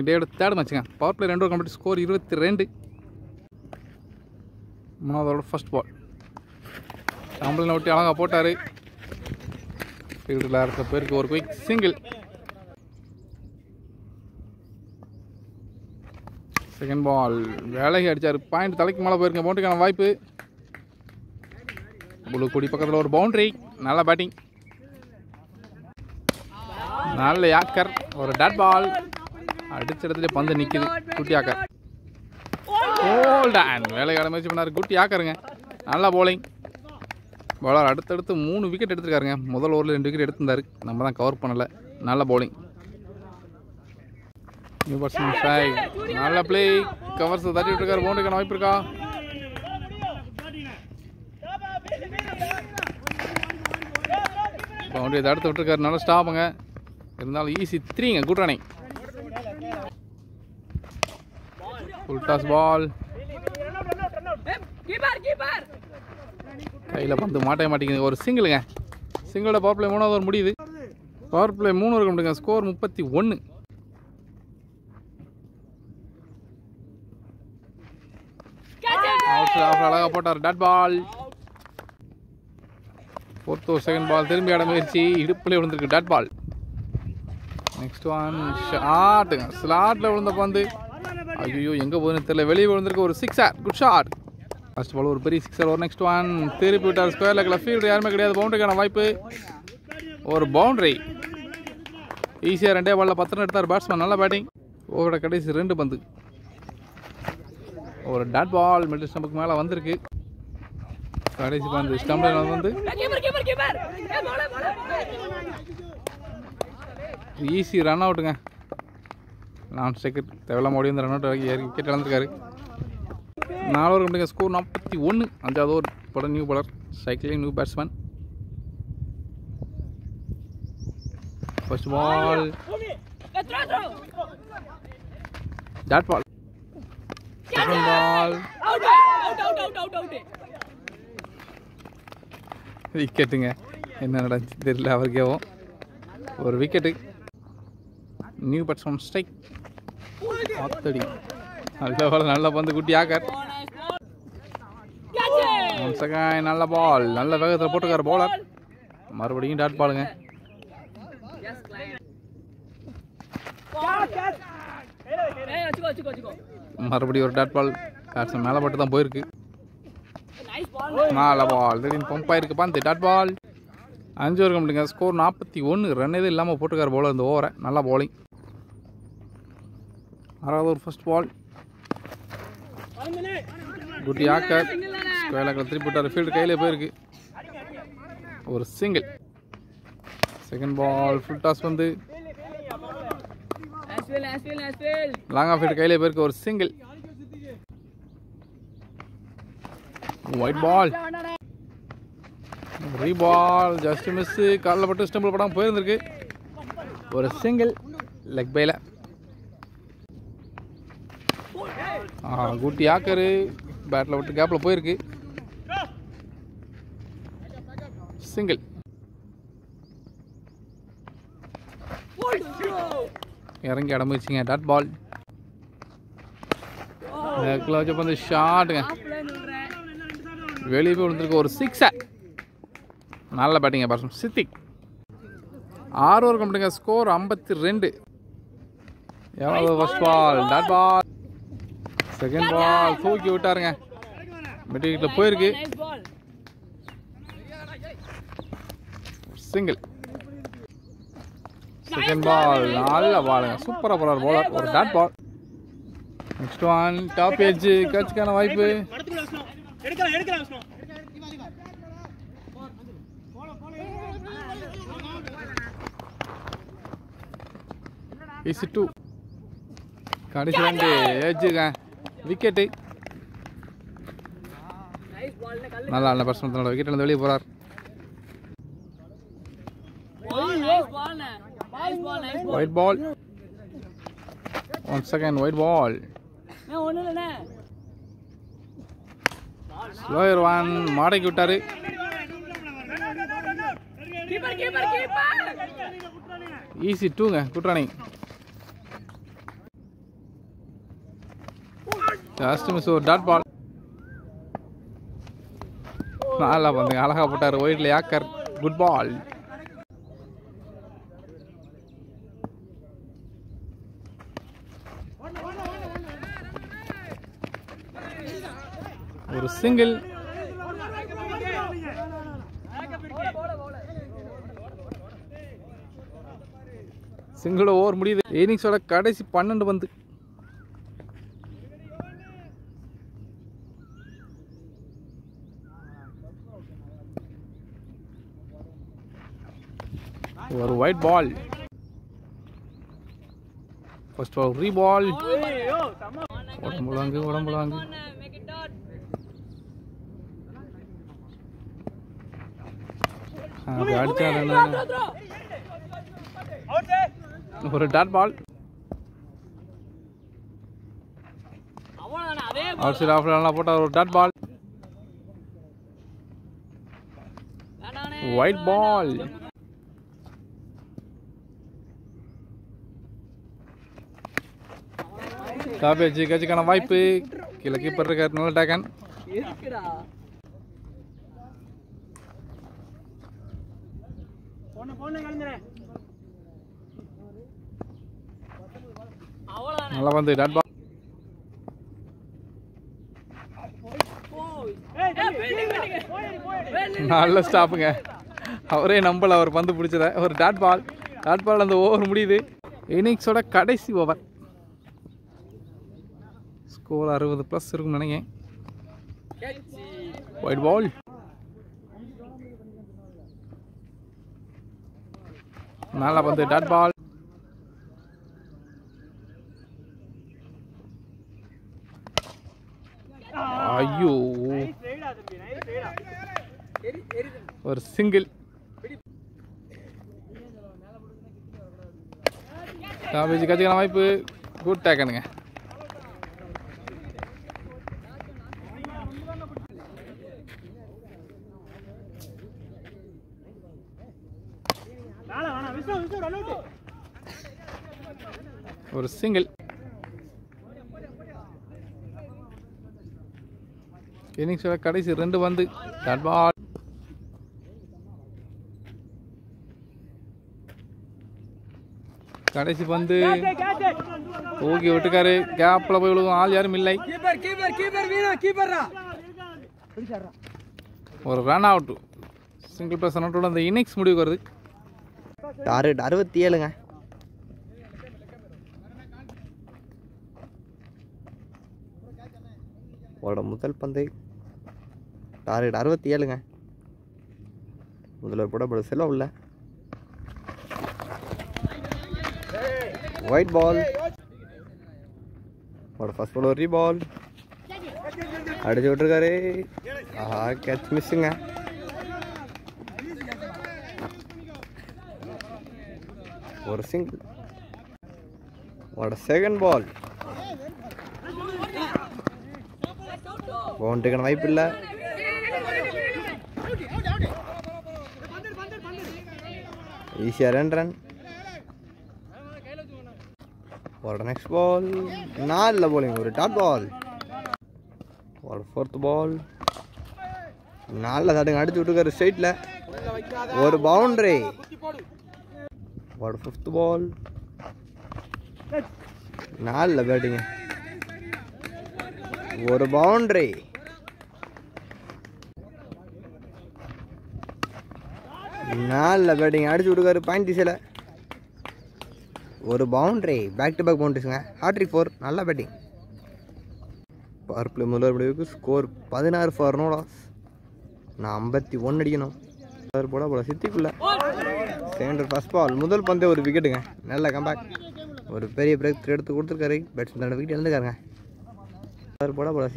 டேயோட third மேட்சுங்க. Power play 2 complete, score 22. மூணாவதோட first ball சாம்பலில் ஒட்டி அழகாக போட்டார். ஃபீல்டில் இருக்க பேருக்கு ஒரு குயிக் சிங்கிள். செகண்ட் பால் வேலைக்கு அடித்தார். பாயிண்ட் தலைக்கு மேலே போயிருக்க, பவுண்டரிக்கான வாய்ப்பு. புழுக்குடி பக்கத்தில் ஒரு பவுண்டரி. நல்ல பேட்டிங், நல்ல யாக்கர். ஒரு டாட் பால் அடிச்ச இடத்துல பந்து நிற்குது. குட்டி யாக்கர் கோல்டன் வேலைக்கான முயற்சி பண்ணார். குட்டி யாக்கருங்க. நல்லா போலிங். பவுலர் அடுத்தடுத்து 3 விக்கெட் எடுத்துருக்காருங்க. முதல் ஓவரில் 2 விக்கெட் எடுத்திருந்தார், நம்ம தான் கவர் பண்ணலை. நல்ல பவுலிங். New person strike. நல்ல பிளே. கவர்ஸ் தட்டி விட்டுருக்காரு. பவுண்டரிக்கான வாய்ப்பு இருக்கா? பவுண்டரி தடுத்து விட்டுருக்காரு. நல்ல ஸ்டாப்புங்க. இருந்தாலும் ஈஸி 3ங்க. Good running. Full toss ball. கையில் பந்து மாட்டே மாட்டேங்குது. ஒரு சிங்கிளுங்க. சிங்கிளோட பவர் பிளே 3வது ஓவர் முடியுது. பவர் பிளே 3 ஓவர் முடியுங்க. ஸ்கோர் 31. அழகாக போட்டார். Dot ball. 4th over second ball. திரும்பி ஆட முயற்சி. இடுப்புல விழுந்திருக்கு. Dot ball. நெக்ஸ்ட் ஒன் ஷாட்டுங்க. ஸ்லாட்டில் விழுந்த பந்து ஐயோ எங்கே போகுதுன்னு தெரியல. வெளியே விழுந்திருக்கு. ஒரு 6. Good shot. ஃபர்ஸ்ட் பால் ஒரு பெரிய 6. ஒரு நெக்ஸ்ட் ஒன் திருப்பி விட்டார். ஸ்கொயர் லெக்கில் ஃபீல்டு யாருமே கிடையாது. பவுண்டரிக்கான வாய்ப்பு. ஒரு பவுண்டரி. ஈஸியாக 2 பாலில் 10 ரன் எடுத்தார் பேட்ஸ்மேன். நல்ல பேட்டிங். ஓவரோட கடைசி 2 பந்து. ஒரு டாட் பால் மிடில் ஸ்டம்புக்கு மேலே வந்திருக்கு. கடைசி பந்து ஸ்டம்பில் வந்து ஈஸி ரன் அவுட்டுங்க. நான் செகண்ட் தேவையில்லாம ஓடி வந்து ரன் அவுட் ஆகி விக்கெட் இழந்திருக்காரு. 4 ஓவர் கம்ப்ளீட், ஸ்கோர் 41. 5வது ஓவர் போட new bowler cycling new batsman. First ball dot ball. Second ball விக்கெட்டுங்க. என்ன நடந்துச்சு தெரியல அவருக்கேவும். ஒரு விக்கெட்டு. New batsman strike. ஆத்தடி நல்ல பந்து. குட்டி ஆக்கர். நல்ல பால். நல்ல வேகத்தில் போட்டுக்கார் பவுலர். மறுபடியும் டாட் பாலுங்க. மறுபடியும் ஒரு டாட் பால். பேட்ஸ்மேன் மேலே பட்டு தான் போயிருக்கு. நல்ல பால். திடீர்னு பம்ப் ஆயிருக்கு பந்து. Dot ball. 5 ஓவர் கம்ப்ளீட்டுங்க. ஸ்கோர் 41. ரன் எதுவும் இல்லாமல் போட்டுக்கார் பவுலர் இந்த ஓவரை. நல்லா பவுலிங். 6வது ஓவர் ஃபர்ஸ்ட் பால். குட்டி ஆக்கர். ஸ்கொயர் திருப்பி விட்டார். ஃபீல்டு கையிலே போயிருக்கு. ஒரு single. Second ball full toss வந்து லாங் ஆஃப் ஃபீல்டு கையிலே போயிருக்கு. ஒரு single. Wide ball. Reball just miss. காலில் பட்டு ஸ்டம்பிள் படாமல் போயிருந்திருக்கு. ஒரு சிங்கிள் லெக் பைல. குட்டி ஆக்கரு பேட்டில் விட்டு கேப்பில் போயிருக்கு. சிங்கிள். இறங்கி அடம்பிச்சிங்க. Dot ball. வச்சு வந்து ஷாட்டுங்க. வெளியே போய் விழுந்திருக்கு. ஒரு 6. நல்ல பேட்டிங்க பேட்ஸ்மேன் சித்திக். 6 ஓவர் கம்ப்ளீட்டுங்க. ஸ்கோர் 52. எவ்வளோ first ball dot ball. Second ball தூக்கி விட்டாருங்க. மிட் விக்கெட்டில் போயிருக்கு. சிங்கிள். செகண்ட் பால் நல்ல பாலுங்க. சூப்பராக போறார் பவுலர். ஒரு dot ball. Next one top edge. கேட்சுக்கான வாய்ப்பு. ஈஸி 2. கடைசி 2 எட்ஜுங்க. விக்கெட்டு. நல்லா நல்ல பர்சன் தன்னோட விக்கெட் வெளியே போறார். Wide ball. One second wide ball. Slower one மாடைக்கு விட்டாரு. ஈஸி 2ங்க. Good running. ஜஸ்ட் மிஸ் ஒரு டாட் பால். நல்லா பந்துங்க, அழகா போட்டார் ஒயிட்ல யாக்கர். குட் பால். ஒரு சிங்கிள். சிங்கிள் ஓவர் முடியுது. இன்னிங்ஸோட கடைசி 12 பந்து. ஒரு ஒயிட் பால். First ball ரீபால். உடம்புலாங்கு உடம்புலாங்கு. ஒரு dot ball. Outside off நல்லா போட்ட ஒரு டாட் பால். Wide ball. காபேஜ் கட்சிக்கான வாய்ப்பு. கீழே கீப்பர் இருக்கார். நல்ல டேக்கன். நல்லா வந்து டாட் பால். நல்ல ஸ்டாப்புங்க. அவரே நம்பல, அவர் பந்து பிடிச்சத. ஒரு டாட் பால். டாட் பால் அந்த ஓவர் முடியுது. இன்னிங்ஸோட கடைசி ஓவர். ஸ்கோர் 60+ இருக்குன்னு நினைக்கிறேன். White ball. நல்லா வந்து டாட் பால். ஐயோ, ஒரு சிங்கிள். காபேஜ் கட்சிக்கான வாய்ப்பு. குட் டேக்கனுங்க. ஒரு சிங்கிள். இன்னிங்ஸோட கடைசி 2 பந்து. Dot ball. கடைசி பந்து தூக்கி விட்டுக்காரு. கேப்ல போய் விழுகும். ஆள் யாரும் இல்லை. ஒரு run out. Single plus run out. அந்த இன்னிங்ஸ் முடிவுக்கு வருது. டார்கெட் 67ங்க. முதல் பந்து. டார்கெட் 67ங்க. முதல்ல போட செலவு இல்லை. White ball. ஃபர்ஸ்ட் பால் ஒரு ரீபால். அடிச்சு விட்டுருக்காரு. கேட்ச் மிஸ்ஸுங்க. ஒரு சிங்கிள். Second ball. பவுண்டரிக்கான வாய்ப்பு இல்லை. ஈஸியாக 2 ரன். Next ball. 4 bowling. ஒரு டாட் பால். Fourth ball. 4 தட்டுங்க. அடிச்சு விட்டுருக்காரு ஸ்ட்ரைட்டில். ஒரு பவுண்டரி. ஃபிஃப்த் பால். 4 பேட்டிங்க. ஒரு பவுண்டரி. 4 பேட்டிங். அடிச்சு விட்டுருக்காரு பாயிண்ட் திசையில். ஒரு பவுண்டரி. பேக் டு பேக் பவுண்டரிஸுங்க. ஹாட்ரிக் 4. நல்ல பேட்டிங். பவர் பிளே முதல் முடிவுக்கு ஸ்கோர் 16 ஃபார் நோ லாஸ். நான் 51 அடிக்கணும். போட சித்திக்குள்ள. செகண்ட் ஃபர்ஸ்ட் பால். முதல் பந்தே ஒரு விக்கெட்டுங்க. நல்ல கம்பேக். ஒரு பெரிய பிரேக் எடுத்து கொடுத்துருக்காரு. பேட்ஸ்மேனோட விக்கெட் எழுந்துக்காருங்க. போட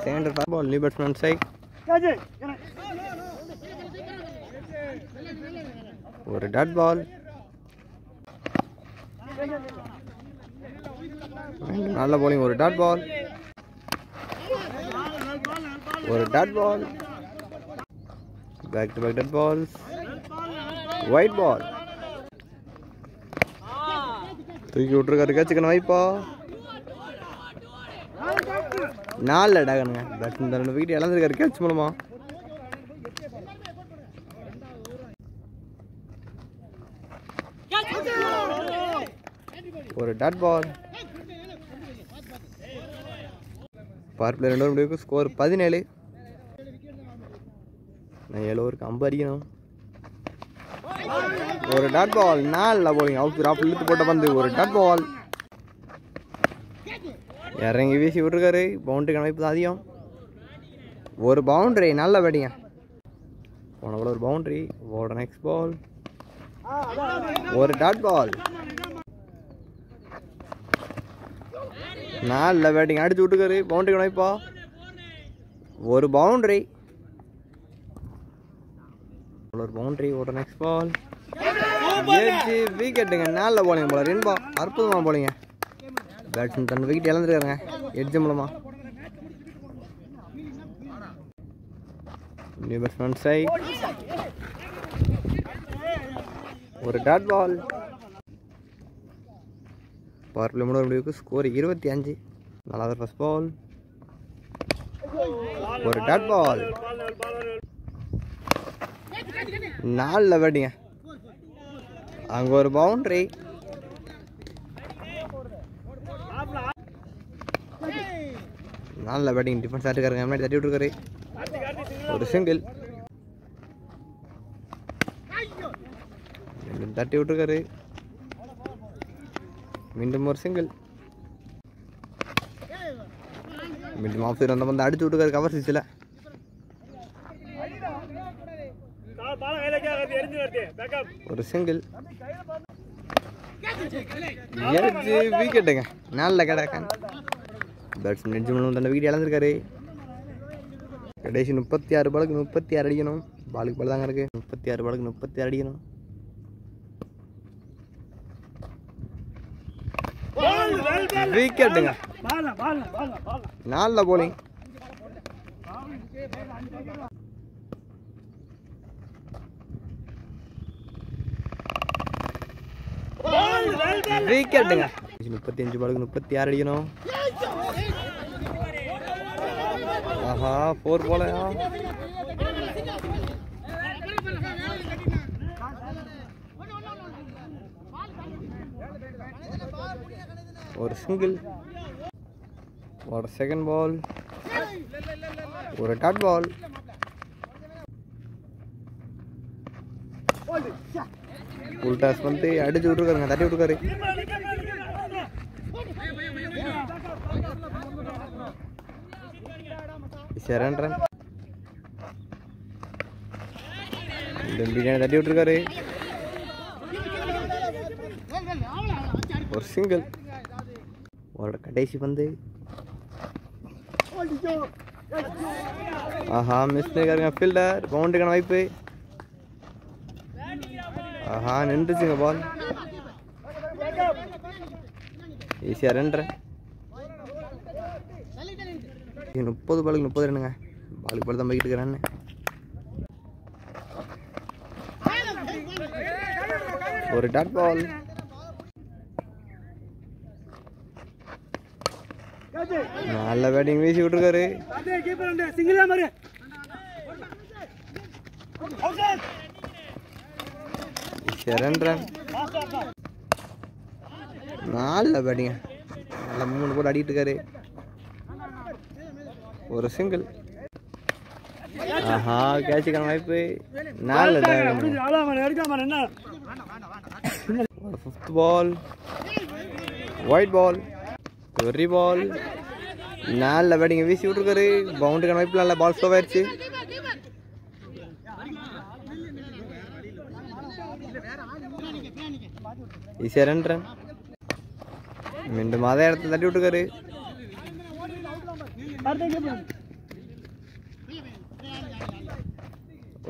second first ball. New batsman side. ஒரு டாட் பால். நல்ல bowling. ஒரு டாட் பால். ஒரு dot ball. Back to back dot balls. Wide ball. தூக்கி விட்டுருக்காரு. கேட்சுக்கான வாய்ப்பா. 4 அடாகணுங்க. பேட்ஸ்மேன் தன்னோட விக்கெட் இழந்திருக்காரு கேட்ச் மூலமா. ஒரு டாட் பால். பவர் பிளே 2 முடிவுக்கு ஸ்கோர் 17. நான் 7 ஓவருக்கு 50 அடிக்கணும். ஒரு டாட் பால். 4 போலிங் அவுட் ராப் இழுத்து போட்ட பந்து. ஒரு டாட் பால் இறங்கி வீசி விட்டுருக்காரு. பவுண்டரி கணக்கு தான் அதிகம். ஒரு பவுண்டரி. நல்ல பேட்டிங்க. போன கூட ஒரு பவுண்டரி. ஓட நெக்ஸ்ட் பால். ஒரு டாட் பால். நல்ல பேட்டிங் அடிச்சு விட்டுருக்காரு. பவுண்டரி கணப்பா. ஒரு பவுண்டரி. ஒரு பவுண்டரி. ஓட நெக்ஸ்ட் பால். விக்கெட்டுங்க. நல்ல போலிங்க போல. ரென்பா அற்புதமாக போலிங்க. பேட்ஸ்மேன் தன் விக்கெட் இழந்துருக்காருங்க எட்ஜ் மூலமா. New batsman side. ஒரு டாட் பால். பவர் பிளே முடிவுக்கு ஸ்கோர் 25. 4வது ஃபர்ஸ்ட் பால். ஒரு டாட் பால். 4 பேட்டிங்க. அங்கே ஒரு பவுண்டரி. நல்ல பேட்டிங். டிஃபென்ஸ் ஆட்டுக்காருங்க. முன்னாடி தட்டி விட்டுருக்காரு. ஒரு சிங்கிள். தட்டி விட்டுருக்காரு. மீண்டும் ஒரு சிங்கிள். மீண்டும் ஆஃப் சைடு வந்த வந்து அடிச்சு விட்டுருக்காரு கவர் சிக்ஸில். ஒரு சிங்கிள். விக்கெட்டுங்க. நல்ல கிடக்கான். பேட்ஸ்மேன் எட்ஜ் மூலம் தன்னை விக்கெட் இழந்திருக்காரு. கடைசி 36 பாலுக்கு 36 அடிக்கணும். பாலுக்கு பால் தாங்க இருக்கு. 36 பாலுக்கு 36 அடிக்கணும். விக்கெட்டுங்க. நல்ல போலிங். விக்கெட்டுங்க. 35 பாலுக்கு 36 அடிக்கணும். ஆஹா 4 போலையா. ஒரு சிங்கிள். ஒரு செகண்ட் பால். ஒரு டாட் பால். ஃபுல் டாஸ் வந்து அடிச்சு விட்டுருக்காருங்க. தட்டி விட்டுருக்காரு. ரன். பிரியாணி தட்டி விட்டுருக்காரு. ஒரு சிங்கிள். ஒரு கடைசி பந்து. ஆஹா மிஸ் பண்ணிருக்காருங்க ஃபீல்டர். பவுண்டரிக்கான வாய்ப்பு. ஆஹா நின்றுச்சுங்க பால். ஈஸியாக 2 ரன். 30 பாலுக்கு 30 ரன்னுங்க. பாலுக்கு பால் தான் போய்கிட்டு இருக்கிறான்னு. ஒரு டாட் பால். நல்ல பேட்டிங் வீசி விட்டுருக்காரு. 2 ரன். நல்ல பேட்டிங்க. நல்ல 3 போட்டு அடிக்கிட்டு இருக்காரு. ஒரு சிங்கிள். ஆஹா கேட்சுக்கான வாய்ப்பு. நல்ல ஃபிஃப்த் பால். ஒயிட் பால். வெரி பால். நல்ல பேட்டிங்க வீசி விட்டுருக்காரு. பவுண்டரிக்கான வாய்ப்பு. நல்ல பால் ஸ்லோ ஆயிடுச்சு. ஈஸியாக 2 ரன். மீண்டும் அதே இடத்துல தட்டி விட்டுருக்காரு.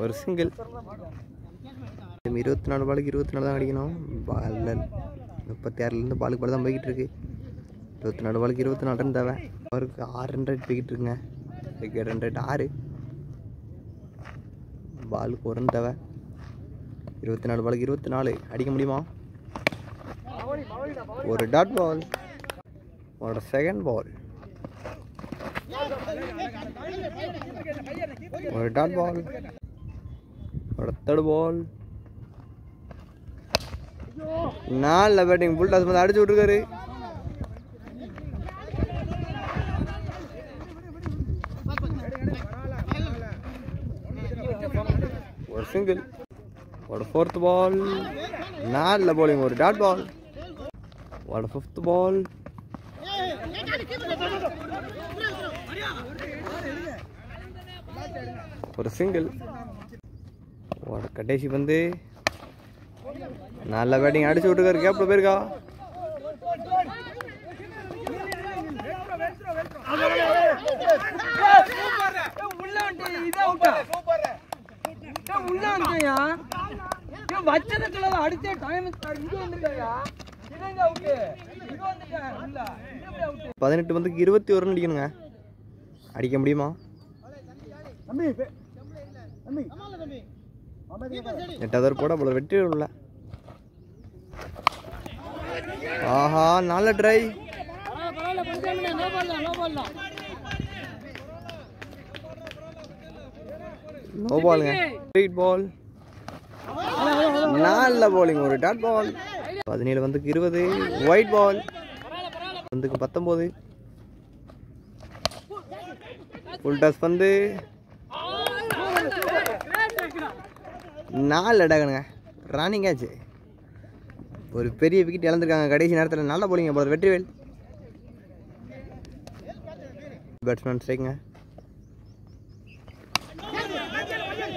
ஒரு சிங்கிள். 24 பாலுக்கு 24 தான் அடிக்கணும். பாலில் 36லேருந்து பாலுக்கு பால் தான் போய்கிட்டு இருக்கு. 24 பாலுக்கு 24 ரன் தேவை. அவருக்கு 6 ரன் ரேட் போய்கிட்டு இருக்குங்க. Wicket run rate 6. பாலுக்கு 1 ரன் தேவை. 24 பாலுக்கு 24 அடிக்க முடியுமா? ஒரு டாட் பால். ஒரு செகண்ட் பால். ஒரு டாட் பால், ஒரு தேர்ட் பால். நல்ல பேட்டிங். புல் டாஸ் வந்து அடிச்சு விட்டுருக்காரு. ஒரு சிங்கிள், ஒரு ஃபோர்த் பால். நல்ல bowling, ஒரு டாட் பால். ஒரு ஃபிஃப்த் பால். ஒரு சிங்கிள், ஒரு கடைசி பந்து. நல்ல பேட்டிங் அடிச்சு விட்டுருக்காரு. கேப்ல போயிருக்கா. பதினெட்டு வந்து 21 ரன் அடிக்கணுங்க. அடிக்க முடியுமா? எட்டாவது போட போல வெற்றி உள்ள. ஆஹா, நல்ல ட்ரை. நோ பாலுங்க. ஸ்ட்ரைட் பால். நல்ல bowling, ஒரு டாட் பால். 17 வந்து 20. ஒயிட் பால் வந்து 19. ஃபுல் டாஸ் வந்து 4 அடகணுங்க. ரன்னிங் ஆச்சு. ஒரு பெரிய விக்கெட் இழந்திருக்காங்க கடைசி நேரத்தில். நல்ல bowling போல வெற்றிவேல். பேட்ஸ்மேன் ஸ்ட்ரைக்குங்க.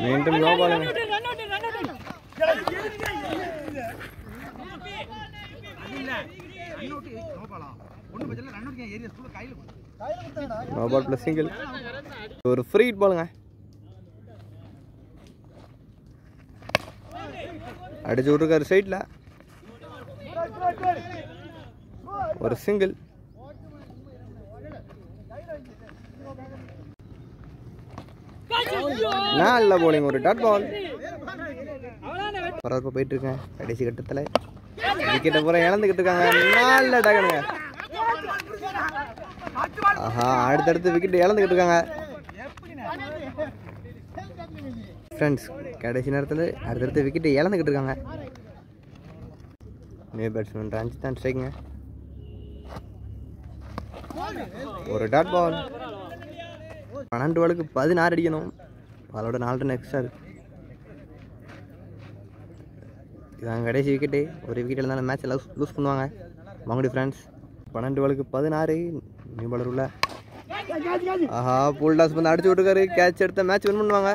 மீண்டும் நோ பாலுங்க. No ball plus single. ஒரு ஃப்ரீ ஹிட் பாலுங்க. அடிச்சு விட்டுருக்காரு சைட்ல. ஒரு சிங்கிள். நல்ல bowling, ஒரு டாட் பால். பரவாயில்ல போயிட்டு இருக்கேன். கடைசி கட்டத்தில் விக்கெட்டை பூரா இழந்துக்கிட்டு இருக்காங்க. நல்ல டகனுங்க. ஆஹா, அடுத்தடுத்து விக்கெட் இழந்துக்கிட்டு இருக்காங்க ஃப்ரெண்ட்ஸ். கடைசி நேரத்தில் அடுத்தடுத்து விக்கெட் இழந்துக்கிட்டு இருக்காங்க. நியூ பேட்ஸ்மேன் ரஞ்சித் தான் ஸ்ட்ரைக்குங்க. ஒரு டாட் பால். 12 பாலுக்கு 16 அடிக்கணும். அதோட 4 ரன் எக்ஸ்ட்ரா இருக்கு. இதாங்க கடைசி விக்கெட்டு. ஒரு விக்கெட் இருந்தாலும் மேட்ச் லூஸ் பண்ணுவாங்க மங்குடி ஃப்ரெண்ட்ஸ். 12 பாலுக்கு 16. நியூ பாலர் உள்ள. ஆஹா, புல் டாஸ் வந்து அடிச்சு விட்டுருக்காரு. கேட்ச் எடுத்த மேட்ச் வின் பண்ணுவாங்க.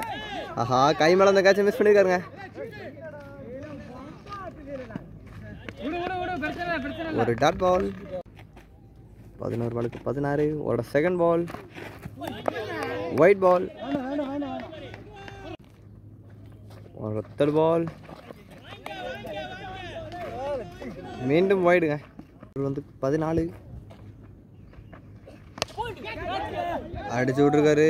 ஆஹா, கை மேலே அந்த கேட்சை மிஸ் பண்ணியிருக்காருங்க. ஒரு டாட் பால். 11 பாலுக்கு 16. ஒரு செகண்ட் பால். ஒயிட் பால். ஒரு தேர்ட் பால். மீண்டும் ஒயிடுங்க. வந்து 14. அடிச்சு விட்டுருக்காரு.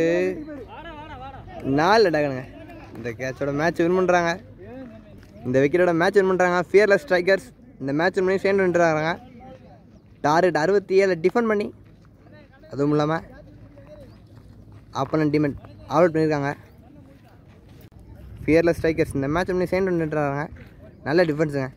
4 அடகணுங்க. இந்த கேட்சோட மேட்ச் வின் பண்ணுறாங்க. இந்த விக்கெட்டோட மேட்ச் வின் பண்ணுறாங்க ஃபியர்லெஸ் ஸ்ட்ரைக்கர்ஸ். இந்த மேட்ச் வின் பண்ணி சேர்ந்து வின்றாங்க. டார்கெட் 67 டிஃபெண்ட் பண்ணி, அதுவும் இல்லாமல் ஆப்போனன்ட் டீம் அவுட் பண்ணியிருக்காங்க. ஃபியர்லெஸ் ஸ்ட்ரைக்கர்ஸ் இந்த மேட்ச் வின் பண்ணி சேர்ந்து வின்றாங்க. நல்ல டிஃபென்ஸுங்க.